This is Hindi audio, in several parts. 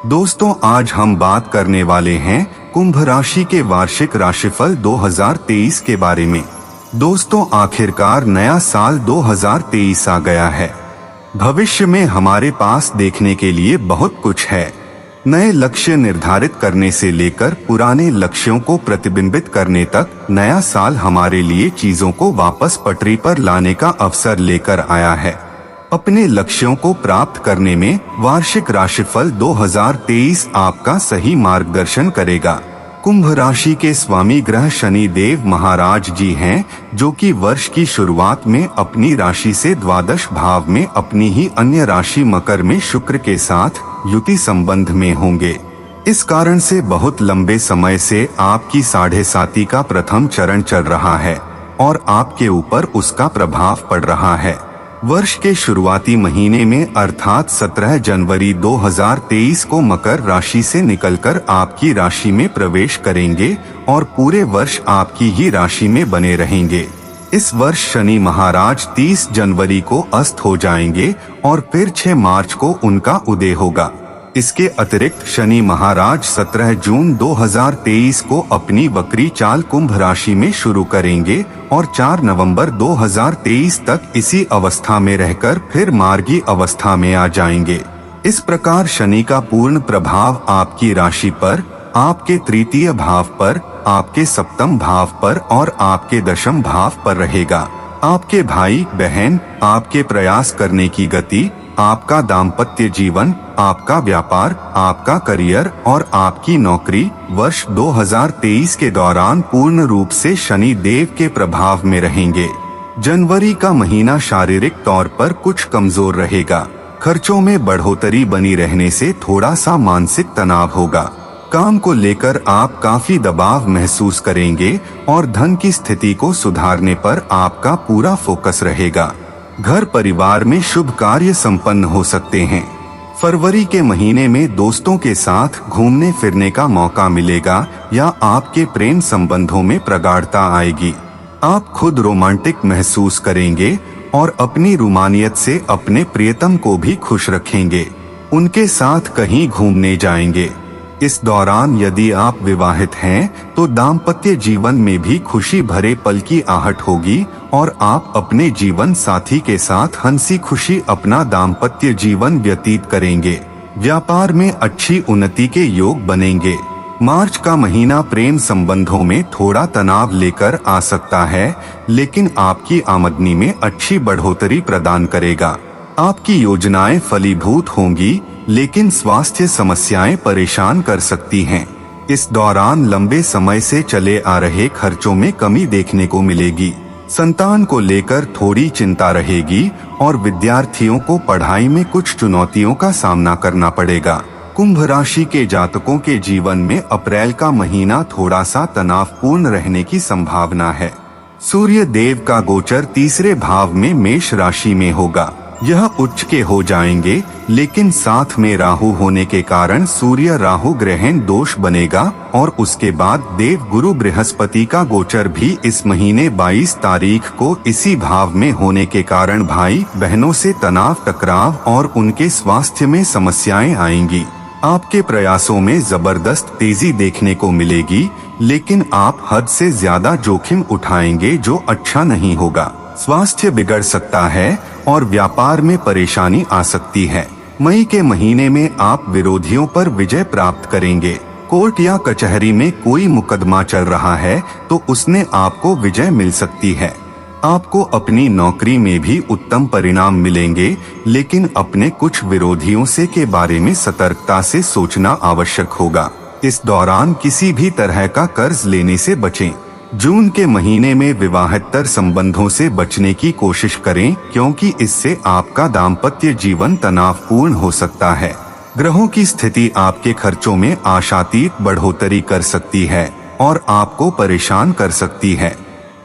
दोस्तों, आज हम बात करने वाले हैं कुंभ राशि के वार्षिक राशिफल 2023 के बारे में। दोस्तों, आखिरकार नया साल 2023 आ गया है। भविष्य में हमारे पास देखने के लिए बहुत कुछ है। नए लक्ष्य निर्धारित करने से लेकर पुराने लक्ष्यों को प्रतिबिंबित करने तक, नया साल हमारे लिए चीजों को वापस पटरी पर लाने का अवसर लेकर आया है। अपने लक्ष्यों को प्राप्त करने में वार्षिक राशिफल 2023 आपका सही मार्गदर्शन करेगा। कुंभ राशि के स्वामी ग्रह शनि देव महाराज जी हैं, जो कि वर्ष की शुरुआत में अपनी राशि से द्वादश भाव में अपनी ही अन्य राशि मकर में शुक्र के साथ युति संबंध में होंगे। इस कारण से बहुत लंबे समय से आपकी 7.5 का प्रथम चरण चल रहा है और आपके ऊपर उसका प्रभाव पड़ रहा है। वर्ष के शुरुआती महीने में अर्थात 17 जनवरी 2023 को मकर राशि से निकलकर आपकी राशि में प्रवेश करेंगे और पूरे वर्ष आपकी ही राशि में बने रहेंगे। इस वर्ष शनि महाराज 30 जनवरी को अस्त हो जाएंगे और फिर 6 मार्च को उनका उदय होगा। इसके अतिरिक्त शनि महाराज 17 जून 2023 को अपनी वक्री चाल कुंभ राशि में शुरू करेंगे और 4 नवंबर 2023 तक इसी अवस्था में रहकर फिर मार्गी अवस्था में आ जाएंगे। इस प्रकार शनि का पूर्ण प्रभाव आपकी राशि पर, आपके तृतीय भाव पर, आपके सप्तम भाव पर और आपके दशम भाव पर रहेगा। आपके भाई बहन, आपके प्रयास करने की गति, आपका दाम्पत्य जीवन, आपका व्यापार, आपका करियर और आपकी नौकरी वर्ष 2023 के दौरान पूर्ण रूप से शनि देव के प्रभाव में रहेंगे। जनवरी का महीना शारीरिक तौर पर कुछ कमजोर रहेगा। खर्चों में बढ़ोतरी बनी रहने से थोड़ा सा मानसिक तनाव होगा। काम को लेकर आप काफी दबाव महसूस करेंगे और धन की स्थिति को सुधारने पर आपका पूरा फोकस रहेगा। घर परिवार में शुभ कार्य संपन्न हो सकते हैं। फरवरी के महीने में दोस्तों के साथ घूमने फिरने का मौका मिलेगा या आपके प्रेम संबंधों में प्रगाढ़ता आएगी। आप खुद रोमांटिक महसूस करेंगे और अपनी रूमानियत से अपने प्रियतम को भी खुश रखेंगे। उनके साथ कहीं घूमने जाएंगे। इस दौरान यदि आप विवाहित हैं तो दाम्पत्य जीवन में भी खुशी भरे पल की आहट होगी और आप अपने जीवन साथी के साथ हंसी खुशी अपना दाम्पत्य जीवन व्यतीत करेंगे। व्यापार में अच्छी उन्नति के योग बनेंगे। मार्च का महीना प्रेम संबंधों में थोड़ा तनाव लेकर आ सकता है, लेकिन आपकी आमदनी में अच्छी बढ़ोतरी प्रदान करेगा। आपकी योजनाएं फलीभूत होंगी, लेकिन स्वास्थ्य समस्याएं परेशान कर सकती हैं। इस दौरान लंबे समय से चले आ रहे खर्चों में कमी देखने को मिलेगी। संतान को लेकर थोड़ी चिंता रहेगी और विद्यार्थियों को पढ़ाई में कुछ चुनौतियों का सामना करना पड़ेगा। कुंभ राशि के जातकों के जीवन में अप्रैल का महीना थोड़ा सा तनावपूर्ण रहने की संभावना है। सूर्य देव का गोचर तीसरे भाव में मेष राशि में होगा। यह उच्च के हो जाएंगे, लेकिन साथ में राहु होने के कारण सूर्य राहु ग्रहण दोष बनेगा और उसके बाद देव गुरु बृहस्पति का गोचर भी इस महीने 22 तारीख को इसी भाव में होने के कारण भाई बहनों से तनाव, टकराव और उनके स्वास्थ्य में समस्याएं आएंगी। आपके प्रयासों में जबरदस्त तेजी देखने को मिलेगी, लेकिन आप हद से ज्यादा जोखिम उठाएंगे जो अच्छा नहीं होगा। स्वास्थ्य बिगड़ सकता है और व्यापार में परेशानी आ सकती है। मई के महीने में आप विरोधियों पर विजय प्राप्त करेंगे। कोर्ट या कचहरी में कोई मुकदमा चल रहा है तो उसने आपको विजय मिल सकती है। आपको अपनी नौकरी में भी उत्तम परिणाम मिलेंगे, लेकिन अपने कुछ विरोधियों से के बारे में सतर्कता से सोचना आवश्यक होगा। इस दौरान किसी भी तरह का कर्ज लेने से बचें। जून के महीने में विवाहेतर संबंधों से बचने की कोशिश करें, क्योंकि इससे आपका दाम्पत्य जीवन तनावपूर्ण हो सकता है। ग्रहों की स्थिति आपके खर्चों में आशातीत बढ़ोतरी कर सकती है और आपको परेशान कर सकती है।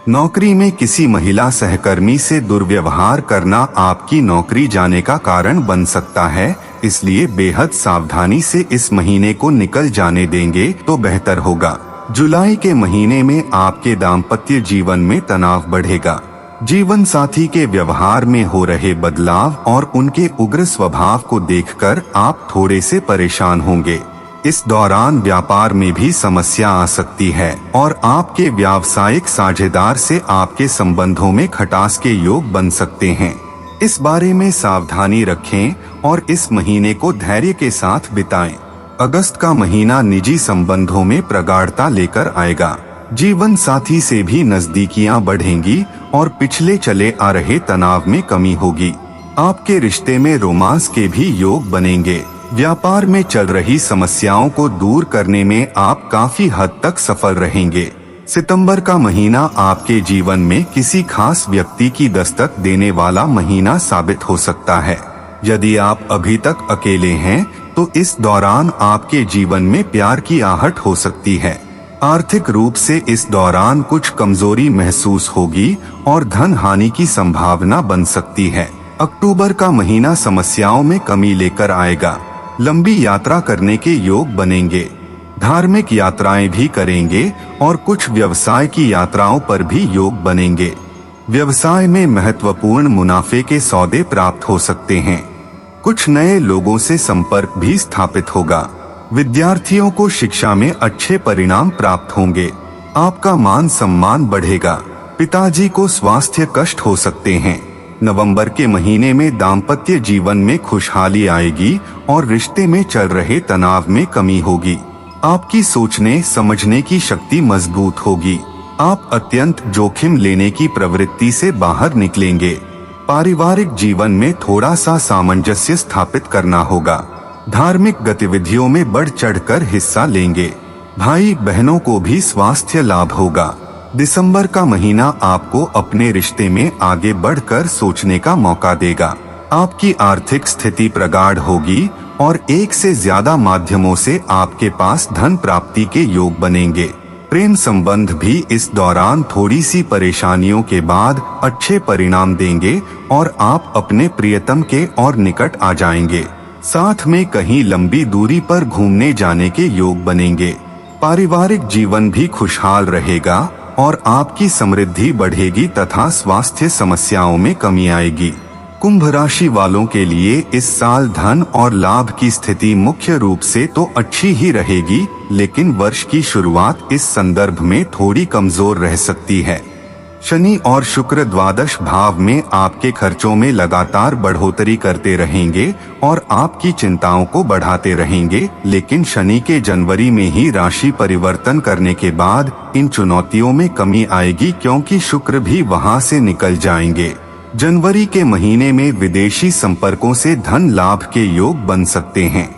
नौकरी में किसी महिला सहकर्मी से दुर्व्यवहार करना आपकी नौकरी जाने का कारण बन सकता है, इसलिए बेहद सावधानी से इस महीने को निकल जाने देंगे तो बेहतर होगा। जुलाई के महीने में आपके दाम्पत्य जीवन में तनाव बढ़ेगा। जीवन साथी के व्यवहार में हो रहे बदलाव और उनके उग्र स्वभाव को देखकर आप थोड़े से परेशान होंगे। इस दौरान व्यापार में भी समस्या आ सकती है और आपके व्यावसायिक साझेदार से आपके संबंधों में खटास के योग बन सकते हैं। इस बारे में सावधानी रखें और इस महीने को धैर्य के साथ बिताएं। अगस्त का महीना निजी संबंधों में प्रगाढ़ता लेकर आएगा। जीवन साथी से भी नजदीकियां बढ़ेंगी और पिछले चले आ रहे तनाव में कमी होगी। आपके रिश्ते में रोमांस के भी योग बनेंगे। व्यापार में चल रही समस्याओं को दूर करने में आप काफी हद तक सफल रहेंगे। सितंबर का महीना आपके जीवन में किसी खास व्यक्ति की दस्तक देने वाला महीना साबित हो सकता है। यदि आप अभी तक अकेले हैं तो इस दौरान आपके जीवन में प्यार की आहट हो सकती है। आर्थिक रूप से इस दौरान कुछ कमजोरी महसूस होगी और धन हानि की संभावना बन सकती है। अक्टूबर का महीना समस्याओं में कमी लेकर आएगा। लंबी यात्रा करने के योग बनेंगे। धार्मिक यात्राएं भी करेंगे और कुछ व्यवसाय की यात्राओं पर भी योग बनेंगे। व्यवसाय में महत्वपूर्ण मुनाफे के सौदे प्राप्त हो सकते हैं। कुछ नए लोगों से संपर्क भी स्थापित होगा। विद्यार्थियों को शिक्षा में अच्छे परिणाम प्राप्त होंगे। आपका मान सम्मान बढ़ेगा। पिताजी को स्वास्थ्य कष्ट हो सकते हैं। नवंबर के महीने में दाम्पत्य जीवन में खुशहाली आएगी और रिश्ते में चल रहे तनाव में कमी होगी। आपकी सोचने समझने की शक्ति मजबूत होगी। आप अत्यंत जोखिम लेने की प्रवृत्ति से बाहर निकलेंगे। पारिवारिक जीवन में थोड़ा सा सामंजस्य स्थापित करना होगा। धार्मिक गतिविधियों में बढ़ चढ़कर हिस्सा लेंगे। भाई बहनों को भी स्वास्थ्य लाभ होगा। दिसंबर का महीना आपको अपने रिश्ते में आगे बढ़कर सोचने का मौका देगा। आपकी आर्थिक स्थिति प्रगाढ़ होगी और एक से ज्यादा माध्यमों से आपके पास धन प्राप्ति के योग बनेंगे। प्रेम संबंध भी इस दौरान थोड़ी सी परेशानियों के बाद अच्छे परिणाम देंगे और आप अपने प्रियतम के और निकट आ जाएंगे। साथ में कहीं लंबी दूरी पर घूमने जाने के योग बनेंगे। पारिवारिक जीवन भी खुशहाल रहेगा और आपकी समृद्धि बढ़ेगी तथा स्वास्थ्य समस्याओं में कमी आएगी। कुंभ राशि वालों के लिए इस साल धन और लाभ की स्थिति मुख्य रूप से तो अच्छी ही रहेगी, लेकिन वर्ष की शुरुआत इस संदर्भ में थोड़ी कमजोर रह सकती है। शनि और शुक्र द्वादश भाव में आपके खर्चों में लगातार बढ़ोतरी करते रहेंगे और आपकी चिंताओं को बढ़ाते रहेंगे, लेकिन शनि के जनवरी में ही राशि परिवर्तन करने के बाद इन चुनौतियों में कमी आएगी, क्योंकि शुक्र भी वहां से निकल जाएंगे। जनवरी के महीने में विदेशी संपर्कों से धन लाभ के योग बन सकते हैं।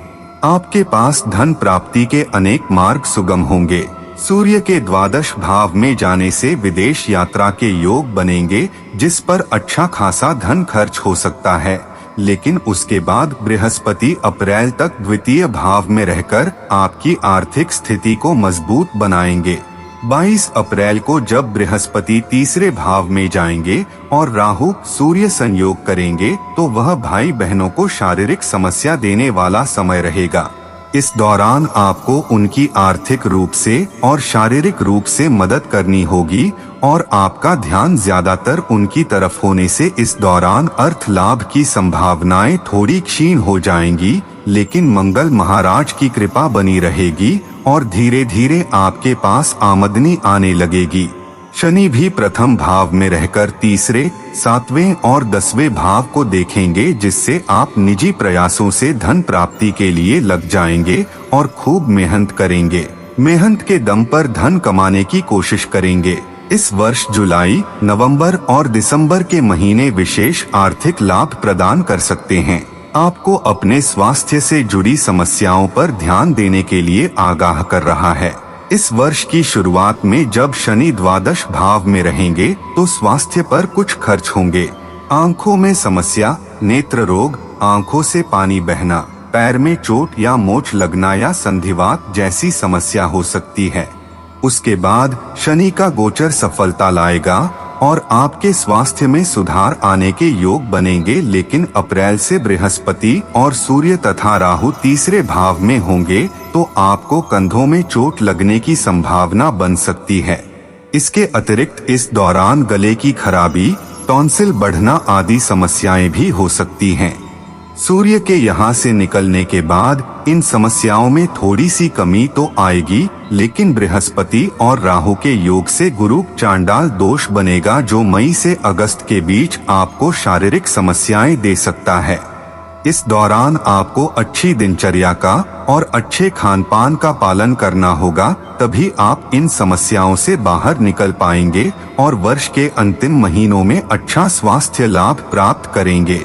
आपके पास धन प्राप्ति के अनेक मार्ग सुगम होंगे। सूर्य के द्वादश भाव में जाने से विदेश यात्रा के योग बनेंगे, जिस पर अच्छा खासा धन खर्च हो सकता है, लेकिन उसके बाद बृहस्पति अप्रैल तक द्वितीय भाव में रहकर आपकी आर्थिक स्थिति को मजबूत बनाएंगे। 22 अप्रैल को जब बृहस्पति तीसरे भाव में जाएंगे और राहु सूर्य संयोग करेंगे, तो वह भाई बहनों को शारीरिक समस्या देने वाला समय रहेगा। इस दौरान आपको उनकी आर्थिक रूप से और शारीरिक रूप से मदद करनी होगी और आपका ध्यान ज्यादातर उनकी तरफ होने से इस दौरान अर्थ लाभ की संभावनाएं थोड़ी क्षीण हो जाएंगी, लेकिन मंगल महाराज की कृपा बनी रहेगी और धीरे धीरे आपके पास आमदनी आने लगेगी। शनि भी प्रथम भाव में रहकर तीसरे, 7वें और 10वें भाव को देखेंगे, जिससे आप निजी प्रयासों से धन प्राप्ति के लिए लग जाएंगे और खूब मेहनत करेंगे। मेहनत के दम पर धन कमाने की कोशिश करेंगे। इस वर्ष जुलाई, नवंबर और दिसंबर के महीने विशेष आर्थिक लाभ प्रदान कर सकते हैं। आपको अपने स्वास्थ्य से जुड़ी समस्याओं पर ध्यान देने के लिए आगाह कर रहा है। इस वर्ष की शुरुआत में जब शनि द्वादश भाव में रहेंगे तो स्वास्थ्य पर कुछ खर्च होंगे। आंखों में समस्या, नेत्र रोग, आंखों से पानी बहना, पैर में चोट या मोच लगना या संधिवात जैसी समस्या हो सकती है। उसके बाद शनि का गोचर सफलता लाएगा और आपके स्वास्थ्य में सुधार आने के योग बनेंगे, लेकिन अप्रैल से बृहस्पति और सूर्य तथा राहु तीसरे भाव में होंगे तो आपको कंधों में चोट लगने की संभावना बन सकती है। इसके अतिरिक्त इस दौरान गले की खराबी, टॉन्सिल बढ़ना आदि समस्याएं भी हो सकती हैं। सूर्य के यहाँ से निकलने के बाद इन समस्याओं में थोड़ी सी कमी तो आएगी, लेकिन बृहस्पति और राहु के योग से गुरु चांडाल दोष बनेगा जो मई से अगस्त के बीच आपको शारीरिक समस्याएं दे सकता है। इस दौरान आपको अच्छी दिनचर्या का और अच्छे खान पान का पालन करना होगा, तभी आप इन समस्याओं से बाहर निकल पाएंगे और वर्ष के अंतिम महीनों में अच्छा स्वास्थ्य लाभ प्राप्त करेंगे।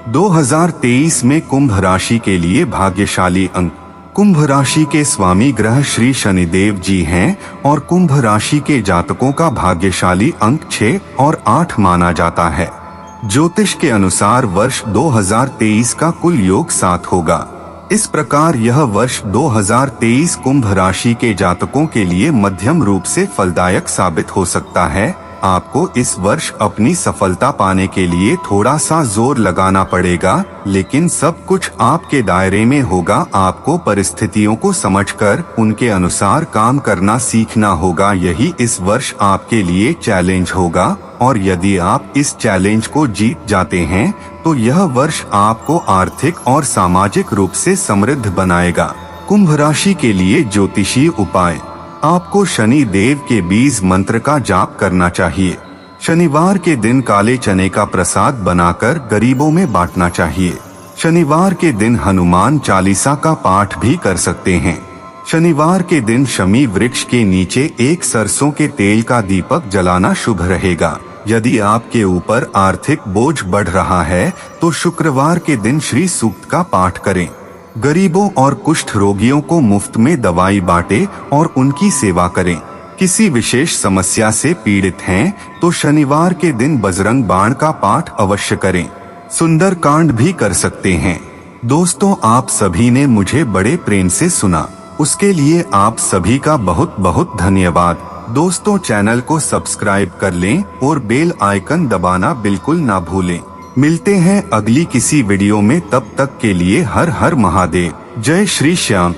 2023 में कुंभ राशि के लिए भाग्यशाली अंक। कुंभ राशि के स्वामी ग्रह श्री शनिदेव जी हैं और कुंभ राशि के जातकों का भाग्यशाली अंक 6 और 8 माना जाता है। ज्योतिष के अनुसार वर्ष 2023 का कुल योग 7 होगा। इस प्रकार यह वर्ष 2023 कुंभ राशि के जातकों के लिए मध्यम रूप से फलदायक साबित हो सकता है। आपको इस वर्ष अपनी सफलता पाने के लिए थोड़ा सा जोर लगाना पड़ेगा, लेकिन सब कुछ आपके दायरे में होगा। आपको परिस्थितियों को समझकर उनके अनुसार काम करना सीखना होगा। यही इस वर्ष आपके लिए चैलेंज होगा और यदि आप इस चैलेंज को जीत जाते हैं तो यह वर्ष आपको आर्थिक और सामाजिक रूप से समृद्ध बनाएगा। कुंभ राशि के लिए ज्योतिषीय उपाय। आपको शनि देव के बीज मंत्र का जाप करना चाहिए। शनिवार के दिन काले चने का प्रसाद बनाकर गरीबों में बांटना चाहिए। शनिवार के दिन हनुमान चालीसा का पाठ भी कर सकते हैं। शनिवार के दिन शमी वृक्ष के नीचे एक सरसों के तेल का दीपक जलाना शुभ रहेगा। यदि आपके ऊपर आर्थिक बोझ बढ़ रहा है तो शुक्रवार के दिन श्री सूक्त का पाठ करें। गरीबों और कुष्ठ रोगियों को मुफ्त में दवाई बांटे और उनकी सेवा करें। किसी विशेष समस्या से पीड़ित हैं तो शनिवार के दिन बजरंग बाण का पाठ अवश्य करें। सुंदर कांड भी कर सकते हैं। दोस्तों, आप सभी ने मुझे बड़े प्रेम से सुना, उसके लिए आप सभी का बहुत बहुत धन्यवाद। दोस्तों, चैनल को सब्सक्राइब कर लें और बेल आइकन दबाना बिल्कुल ना भूलें। मिलते हैं अगली किसी वीडियो में, तब तक के लिए हर हर महादेव। जय श्री श्याम।